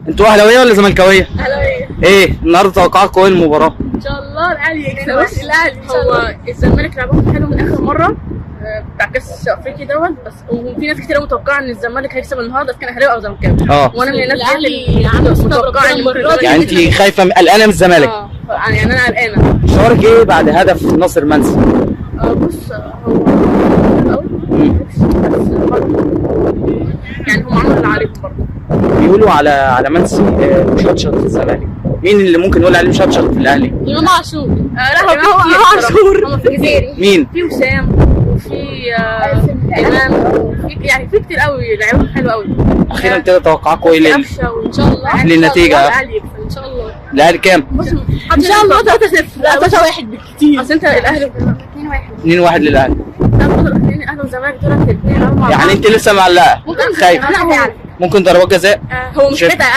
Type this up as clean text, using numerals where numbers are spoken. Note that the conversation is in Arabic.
انتوا اهلاويه ولا زملكاويه؟ اهلاويه. ايه النهارده توقعاتكم ايه المباراه؟ ان شاء الله الاهلي يكسب. الاهلي هو الزمالك لعبهم حلو من اخر مره بتاع كاس افريقيا دوت، بس وفي ناس كتير متوقعه ان الزمالك هيكسب النهارده اذا كان اهلاوي او زملكاوي. وانا من الناس الاهلي متوقعه ان يعني انت خايفه قلقانه من الزمالك؟ يعني انا قلقانه. شعورك ايه بعد هدف ناصر منسي؟ بص هو يعني هم عملوا اللي عليهم برضه. بيقولوا على منسي مشطشط في الزمالك، مين اللي ممكن نقول عليه مشطشط في الاهلي؟ امام عاشور. لا هو عاشور. هم في الجزيري. مين؟ في وسام وفي امام، يعني في كتير قوي لعيبه حلوه قوي. اخيرا كده توقعكم ايه ان شاء الله للنتيجه؟ الاهلي يكسب ان شاء الله. الاهلي كام؟ ان شاء الله 3-0. لا 3-1 بالكتير. اصل انت الاهلي 2-1 للاهلي. الاهلي والزمالك دول 2-4. يعني انت لسه معلقه؟ خايفه؟ لا هو ممكن ضربات جزاء؟ هو مش كده.